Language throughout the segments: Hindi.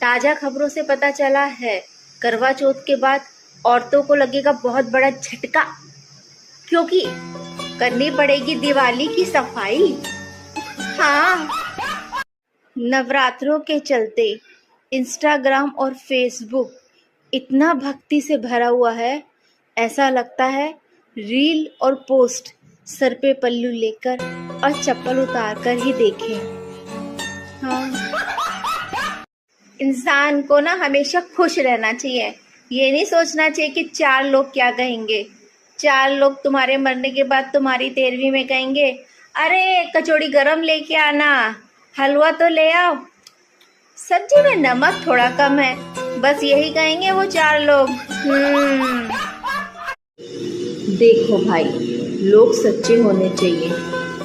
ताजा खबरों से पता चला है करवा चौथ के बाद औरतों को लगेगा बहुत बड़ा झटका, क्योंकि करनी पड़ेगी दिवाली की सफाई। हाँ, नवरात्रों के चलते इंस्टाग्राम और फेसबुक इतना भक्ति से भरा हुआ है, ऐसा लगता है रील और पोस्ट सर पे पल्लू लेकर और चप्पल उतार कर ही देखें। हाँ, इंसान को ना हमेशा खुश रहना चाहिए। ये नहीं सोचना चाहिए कि 4 लोग क्या कहेंगे। 4 लोग तुम्हारे मरने के बाद तुम्हारी 13वीं में कहेंगे, अरे कचौड़ी गरम लेके आना, हलवा तो ले आओ, सब्जी में नमक थोड़ा कम है। बस यही कहेंगे वो 4 लोग। देखो भाई, लोग सच्चे होने चाहिए,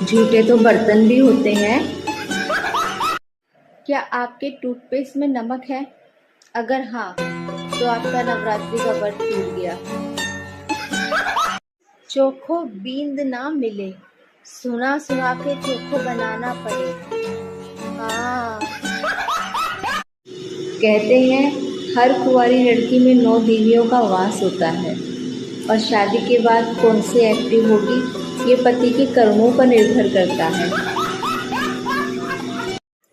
झूठे तो बर्तन भी होते हैं। क्या आपके टूथपेस्ट में नमक है? अगर हाँ, तो आपका नवरात्रि का व्रत टूट गया। चोखो बींद ना मिले, सुना सुना के चोखो बनाना पड़े। हाँ, कहते हैं हर कुंवारी लड़की में 9 देवियों का वास होता है, और शादी के बाद कौन सी एक्टिव होगी ये पति के कर्मों पर निर्भर करता है।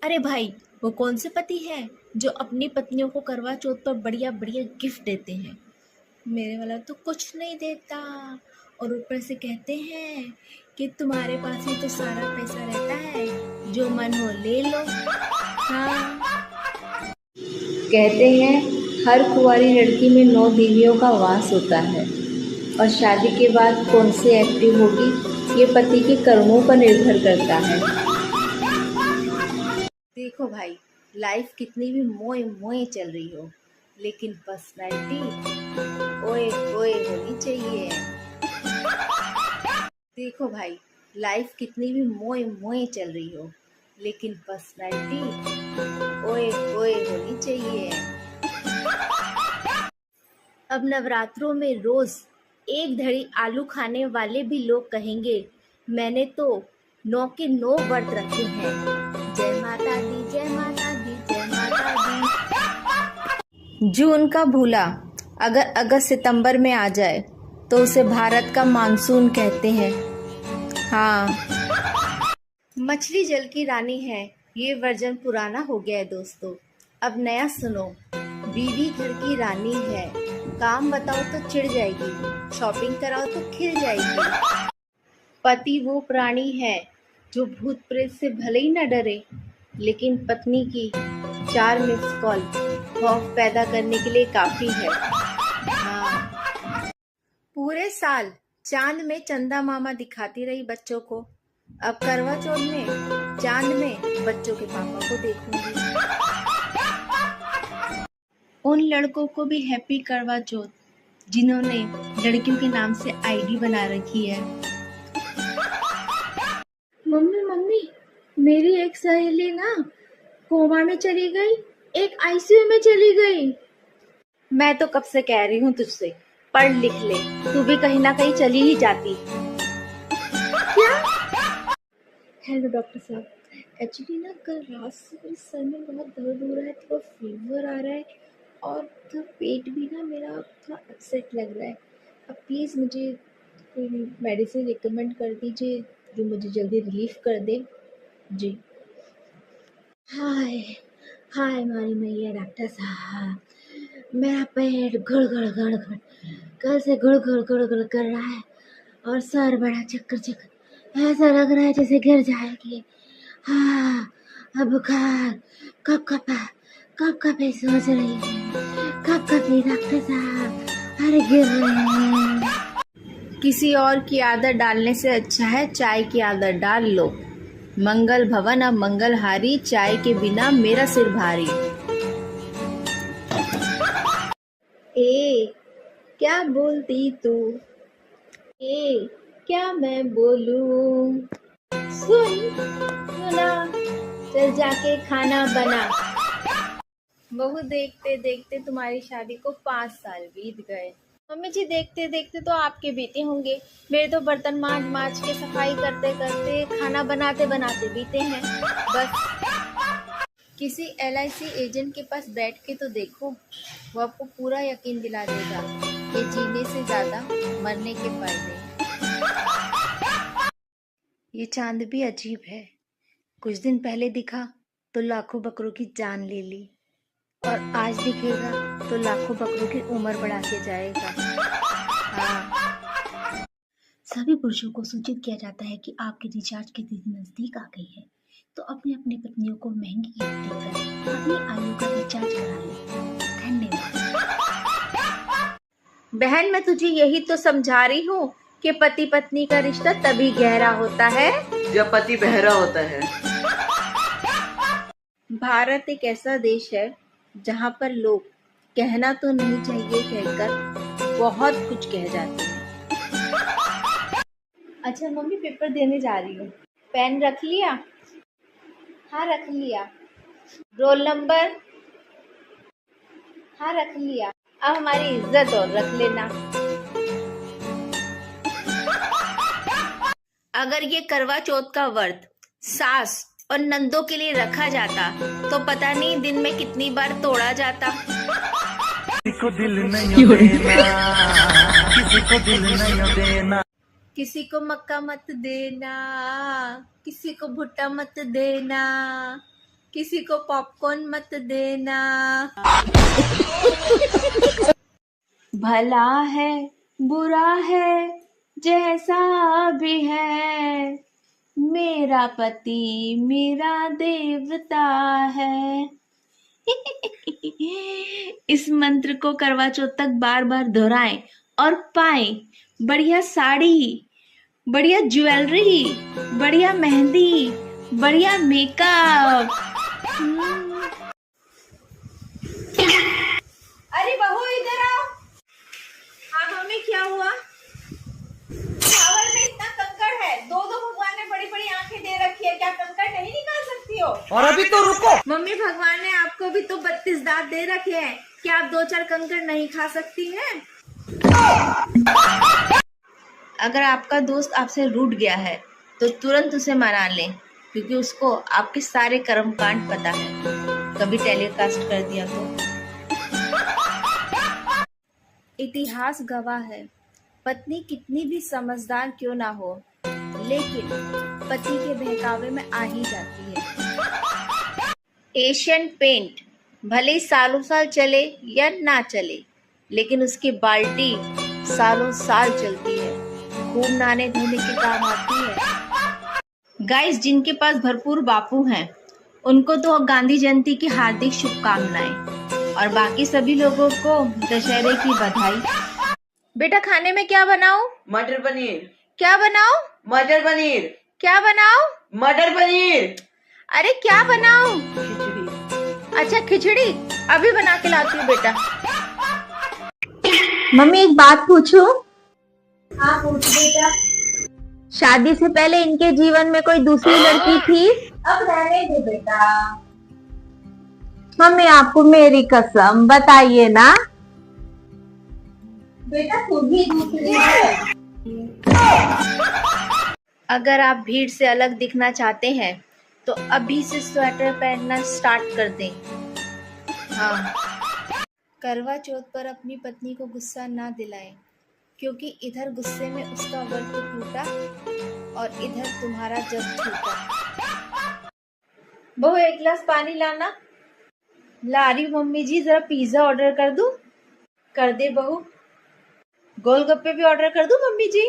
अरे भाई, वो कौन से पति हैं जो अपनी पत्नियों को करवा चौथ पर बढ़िया बढ़िया गिफ्ट देते हैं? मेरे वाला तो कुछ नहीं देता, और ऊपर से कहते हैं कि तुम्हारे पास ही तो सारा पैसा रहता है, जो मन हो ले लो। हाँ, कहते हैं हर कुंवारी लड़की में 9 देवियों का वास होता है, और शादी के बाद कौन सी एक्टिव होगी ये पति के कर्मों पर निर्भर करता है। देखो भाई, लाइफ कितनी भी मोए मोए चल रही हो, लेकिन पर्सनैलिटी ओए ओए होनी चाहिए। देखो भाई, लाइफ कितनी भी मोए मोए चल रही हो, लेकिन पर्सनैलिटी ओए ओए होनी चाहिए। अब नवरात्रों में रोज एक धड़ी आलू खाने वाले भी लोग कहेंगे, मैंने तो 9 के 9 व्रत रखे हैं। जय माता दी, जय माता दी, जय माता दी। जून का भूला अगर अगस्त सितंबर में आ जाए तो उसे भारत का मानसून कहते हैं। हाँ, मछली जल की रानी है, ये वर्जन पुराना हो गया है दोस्तों। अब नया सुनो, बीवी घर की रानी है, काम बताओ तो चिढ़ जाएगी, शॉपिंग कराओ तो खिल जाएगी। पति वो प्राणी है जो भूत प्रेत से भले ही न डरे, लेकिन पत्नी की 4 मिस कॉल खौफ पैदा करने के लिए काफी है। हाँ, पूरे साल चांद में चंदा मामा दिखाती रही बच्चों को, अब करवा चौथ में चांद में बच्चों के पापा को देखूंगी। उन लड़कों को भी हैप्पी करवा चौथ जिन्होंने लड़कियों के नाम से आईडी बना रखी है। मम्मी, मेरी एक सहेली ना कोमा में चली गई, एक आईसीयू में चली गई। मैं तो कब से कह रही हूँ तुझसे, पढ़ लिख ले, तू भी कहीं ना कहीं चली ही जाती। क्या? हेलो डॉक्टर साहब, एक्चुअली ना कल रात से मेरे सर में बहुत दर्द हो रहा है, थोड़ा फीवर आ रहा है, और थोड़ा पेट भी ना मेरा थोड़ा अपसेट लग रहा है। अब प्लीज़ मुझे कोई मेडिसिन रिकमेंड कर दीजिए जो मुझे जल्दी रिलीफ कर दे जी। हाय हाय मारी मैया डॉक्टर साहब, मेरा पेट गुड़ गुड़ गुड़ गुड़ कल से गुड़ गुड़ गुड़ गुड़ कर रहा है, और सर बड़ा चक्कर चक्कर, ऐसा लग रहा है जैसे गिर जाएगी। हाँ, अब बुखार कब कब सोच रही है, कब डॉक्टर साहब, अरे गिर रहे हैं। किसी और की आदत डालने से अच्छा है चाय की आदत डाल लो। मंगल भवन अब मंगलहारी, चाय के बिना मेरा सिर भारी। ए क्या बोलती तू, ए क्या मैं बोलूं, सुना, चल जाके खाना बना। बहू, देखते देखते तुम्हारी शादी को 5 साल बीत गए। मम्मी जी, देखते देखते तो आपके बीते होंगे, मेरे तो बर्तन मांज के सफाई करते करते खाना बनाते बनाते बीते हैं। बस किसी LIC एजेंट के पास बैठ के तो देखो, वो आपको पूरा यकीन दिला देगा ये जीने से ज्यादा मरने के फायदे हैं। ये चांद भी अजीब है, कुछ दिन पहले दिखा तो लाखों बकरों की जान ले ली, और आज दिखेगा तो लाखों बकरों की उम्र बढ़ा के जाएगा। हाँ। सभी पुरुषों को सूचित किया जाता है कि आपकी रिचार्ज की तिथि नजदीक आ गई है, तो अपनी अपनी पत्नियों को महंगी गिफ्ट देकर अपनी आयु का रिचार्ज करा लें। धन्यवाद। बहन, मैं तुझे यही तो समझा रही हूँ कि पति पत्नी का रिश्ता तभी गहरा होता है जब पति बहरा होता है। भारत एक ऐसा देश है जहाँ पर लोग कहना तो नहीं चाहिए कहकर बहुत कुछ कह जाते हैं। अच्छा मम्मी, पेपर देने जा रही हूँ। पेन रख लिया? हाँ रख लिया। Roll number? हाँ रख लिया। अब हमारी इज्जत और रख लेना। अगर ये करवा चौथ का व्रत सास और नंदों के लिए रखा जाता तो पता नहीं दिन में कितनी बार तोड़ा जाता। किसी को दिल नहीं देना, किसी को दिल नहीं देना। किसी को मक्का मत देना, किसी को भुट्टा मत देना, किसी को पॉपकॉर्न मत देना। भला है बुरा है जैसा भी है, मेरा पति मेरा देवता है। इस मंत्र को करवा चौथ तक बार बार दोहराएं और पाएं बढ़िया साड़ी, बढ़िया ज्वेलरी, बढ़िया मेहंदी, बढ़िया मेकअप। अरे बहू इधर आओ। हाँ मम्मी, क्या हुआ? चावल में इतना कंकड़ है, दो भगवान ने बड़ी बड़ी आंखें दे रखी है, क्या कंकड़ नहीं निकाल सकती हो? और अभी तो रुको। मम्मी, भगवान ने आपको भी तो 32 दांत दे रखे हैं, क्या आप 2-4 कंकड़ नहीं खा सकती हैं? अगर आपका दोस्त आपसे रूठ गया है तो तुरंत उसे मना लें, क्योंकि उसको आपके सारे कर्मकांड पता है। कभी टेलीकास्ट कर दिया तो। इतिहास गवाह है, पत्नी कितनी भी समझदार क्यों ना हो, लेकिन पति के बहकावे में आ ही जाती है। एशियन पेंट भले ही सालों साल चले या ना चले, लेकिन उसकी बाल्टी सालों साल चलती है, खूब नहाने धोने के काम आती है। गाइस, जिनके पास भरपूर बापू हैं उनको तो गांधी जयंती की हार्दिक शुभकामनाएं, और बाकी सभी लोगों को दशहरे की बधाई। बेटा, खाने में क्या बनाऊं? मटर पनीर। क्या बनाऊं? मटर पनीर। क्या बनाऊं? मटर पनीर। अरे क्या बनाऊं? खिचड़ी। अच्छा खिचड़ी, अभी बना के लाती हूँ बेटा। मम्मी, एक बात पूछूं? हाँ पूछ बेटा। शादी से पहले इनके जीवन में कोई दूसरी लड़की थी? अब रहने दे बेटा। मम्मी, आपको मेरी कसम बताइए ना। बेटा तुम भी दूसरी है। अगर आप भीड़ से अलग दिखना चाहते हैं तो अभी से स्वेटर पहनना स्टार्ट कर दें। हाँ, करवा चौथ पर अपनी पत्नी को गुस्सा ना दिलाएं, क्योंकि इधर गुस्से में उसका व्रत टूटा और इधर तुम्हारा जग छूटा। बहू, एक गिलास पानी लाना। ला रही हूँ मम्मी जी। जरा पिज्जा ऑर्डर कर दूं? कर दे बहू। गोलगप्पे भी ऑर्डर कर दूं मम्मी जी?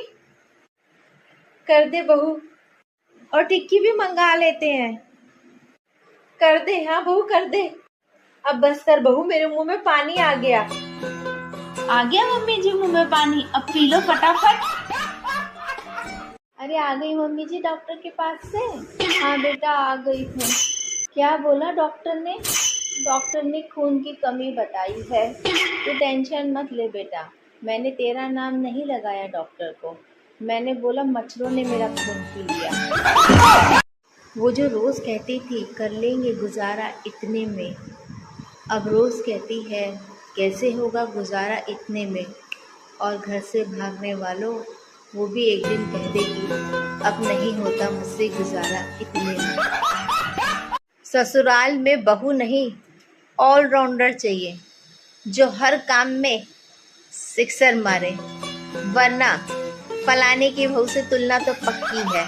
कर दे बहू। और टिक्की भी मंगा लेते हैं। कर दे। हाँ बहू कर दे। अब बस कर बहू, मेरे मुंह में पानी आ गया। आ गया मम्मी जी मुंह में पानी, अब पी लो फटाफट। अरे आ गई मम्मी जी डॉक्टर के पास से? हाँ बेटा आ गई हूँ। क्या बोला डॉक्टर ने? डॉक्टर ने खून की कमी बताई है। तो टेंशन मत ले बेटा, मैंने तेरा नाम नहीं लगाया डॉक्टर को, मैंने बोला मच्छरों ने मेरा खून पी लिया। वो जो रोज कहती थी कर लेंगे गुजारा इतने में, अब रोज कहती है कैसे होगा गुजारा इतने में। और घर से भागने वालों, वो भी एक दिन कह देगी अब नहीं होता मुझसे गुजारा इतने में। ससुराल में बहू नहीं, ऑलराउंडर चाहिए जो हर काम में सिक्सर मारे, वरना फलाने की बहू से तुलना तो पक्की है।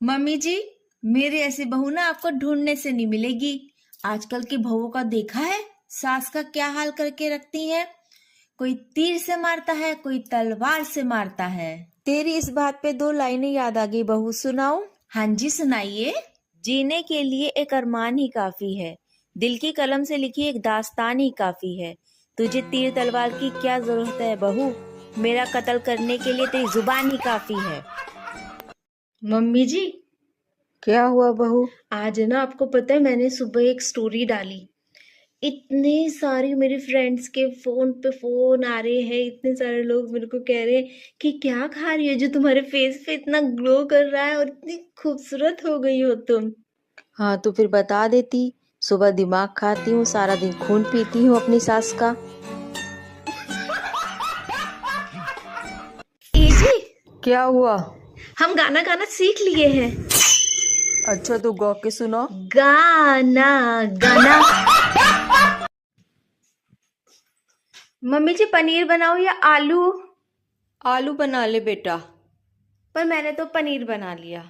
मम्मी जी, मेरी ऐसी बहू ना आपको ढूंढने से नहीं मिलेगी। आजकल की बहुओं का देखा है सास का क्या हाल करके रखती है। कोई तीर से मारता है, कोई तलवार से मारता है। तेरी इस बात पे 2 लाइनें याद आ गई बहू, सुनाऊं? हाँ जी सुनाइए। जीने के लिए एक अरमान ही काफी है, दिल की कलम से लिखी एक दास्तान ही काफी है। तुझे तीर तलवार की क्या जरूरत है बहू, मेरा कत्ल करने के लिए तेरी जुबान ही काफी है। मम्मी जी, क्या हुआ बहू? आज ना आपको पता है मैंने सुबह एक स्टोरी डाली, इतने सारे मेरे फ्रेंड्स के फोन पे फोन आ रहे हैं, इतने सारे लोग मेरे को कह रहे हैं कि क्या खा रही है जो तुम्हारे फेस पे इतना ग्लो कर रहा है और इतनी खूबसूरत हो गई हो तुम। हाँ तो फिर बता देती। सुबह दिमाग खाती हूँ, सारा दिन खून पीती हूँ अपनी सास का। ए जी, क्या हुआ? हम गाना गाना सीख लिए हैं। अच्छा तो गा के सुना। गाना गाना। मम्मी जी, पनीर बनाओ या आलू? आलू बना ले बेटा। पर मैंने तो पनीर बना लिया।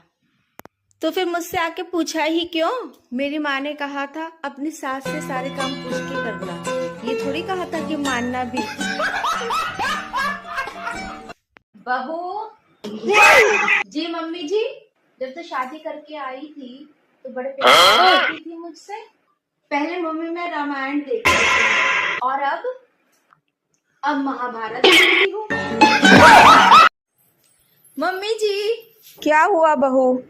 तो फिर मुझसे आके पूछा ही क्यों? मेरी माँ ने कहा था अपनी सास से सारे काम पूछ के करना, ये थोड़ी कहा था कि मानना भी। बहू जी, मम्मी जी, जब तो शादी करके आई थी तो बड़े प्यार से रहती थी मुझसे। पहले मम्मी मैं रामायण देखती थी और अब महाभारत देखती हूँ। मम्मी जी। क्या हुआ बहू?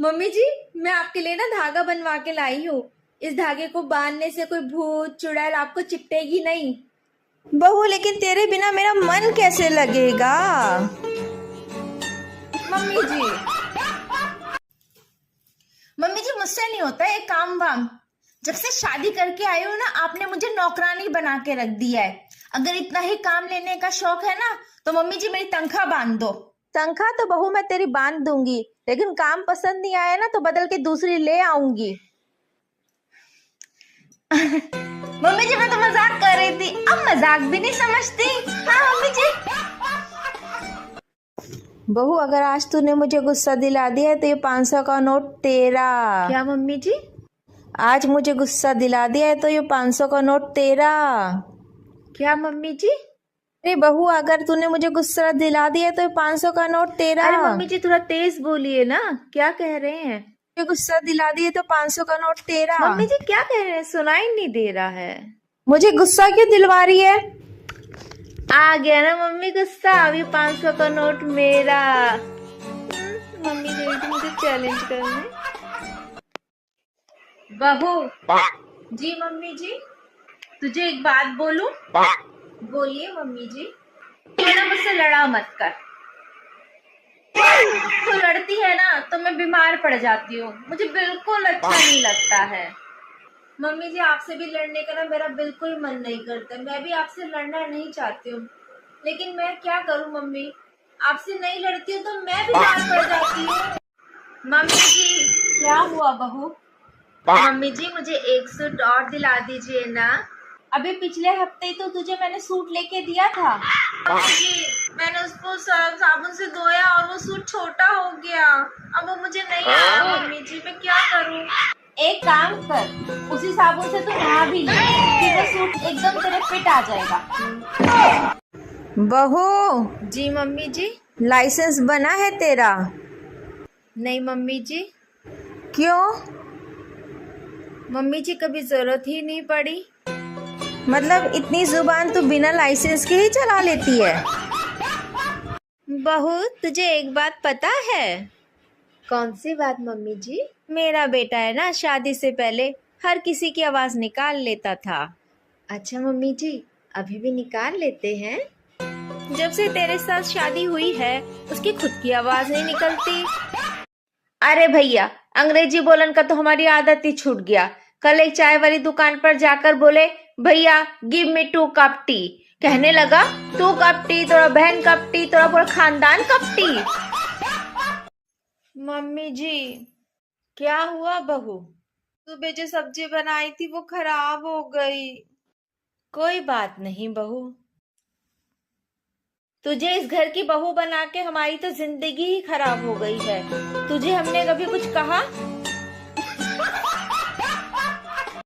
मम्मी जी, मैं आपके लिए ना धागा बनवा के लाई हूँ। इस धागे को बांधने से कोई भूत चुड़ैल आपको चिपटेगी नहीं। बहू लेकिन तेरे बिना मेरा मन कैसे लगेगा? मम्मी जी, मम्मी जी मुझसे नहीं होता ये काम वाम। जब से शादी करके आई हूँ ना, आपने मुझे नौकरानी बना के रख दिया है। अगर इतना ही काम लेने का शौक है ना तो मम्मी जी मेरी तनख्वाह बांध दो। तनख्वाह तो बहू मैं तेरी बांध दूंगी, लेकिन काम पसंद नहीं आया ना तो बदल के दूसरी ले आऊंगी। मम्मी जी मैं तो मजाक कर रही थी, अब मजाक भी नहीं समझती। हाँ मम्मी जी। बहू अगर आज तूने मुझे गुस्सा दिला दिया है तो ये 500 का नोट तेरा। क्या मम्मी जी? आज मुझे गुस्सा दिला दिया है तो ये 500 का नोट तेरा। क्या मम्मी जी? अरे बहू अगर तूने मुझे गुस्सा दिला दिया है तो ये 500 का नोट तेरा। अरे मम्मी जी, थोड़ा तेज बोलिए ना, क्या कह रहे हैं? मुझे गुस्सा दिला दिया तो 500 का नोट तेरा। मम्मी जी क्या कह रहे हैं, सुनाई नहीं दे रहा है। मुझे गुस्सा क्यों दिलवा रही है? आ गया ना मम्मी गुस्सा, अभी 500 का नोट मेरा। मम्मी गई थी मुझे चैलेंज करने। बहू जी, मम्मी जी तुझे एक बात बोलूं? बोलिए मम्मी जी। तू ना मुझसे लड़ा मत कर, तू लड़ती है ना तो मैं बीमार पड़ जाती हूँ, मुझे बिल्कुल अच्छा नहीं लगता है। मम्मी जी आपसे भी लड़ने का ना मेरा बिल्कुल मन नहीं करता, मैं भी आपसे लड़ना नहीं चाहती हूँ, लेकिन मैं क्या करूँ मम्मी, आपसे नहीं लड़ती हूँ तो मैं बीमार पड़ जाती हूँ। मम्मी जी। क्या हुआ बहू? मम्मी जी मुझे एक सूट और दिला दीजिए ना। अभी पिछले हफ्ते ही तो तुझे मैंने सूट लेके दिया था। मम्मी जी मैंने उसको साबुन से धोया और वो सूट छोटा हो गया, अब वो मुझे नहीं आया। मम्मी जी मैं क्या करूँ? एक काम कर, उसी साबुन से तू नहा भी ले, फिर वो सूट एकदम तेरे फिट आ जाएगा। बहू। जी मम्मी जी। लाइसेंस बना है तेरा? नहीं मम्मी जी। क्यों? मम्मी जी कभी जरूरत ही नहीं पड़ी। मतलब इतनी जुबान तू बिना लाइसेंस के ही चला लेती है? बहू तुझे एक बात पता है? कौन सी बात मम्मी जी? मेरा बेटा है ना, शादी से पहले हर किसी की आवाज निकाल लेता था। अच्छा मम्मी जी, अभी भी निकाल लेते हैं? जब से तेरे साथ शादी हुई है उसकी खुद की आवाज नहीं निकलती। अरे भैया, अंग्रेजी बोलन का तो हमारी आदत ही छूट गया। कल एक चाय वाली दुकान पर जाकर बोले, भैया गिव मी 2 कप टी। कहने लगा 2 कप टी, थोड़ा बहन कप टी, थोड़ा पूरा खानदान कप टी। मम्मी जी क्या हुआ बहू? सुबह जो सब्जी बनाई थी वो खराब हो गई। कोई बात नहीं बहू, तुझे इस घर की बहू बना के हमारी तो जिंदगी ही खराब हो गई है। तुझे हमने कभी कुछ कहा?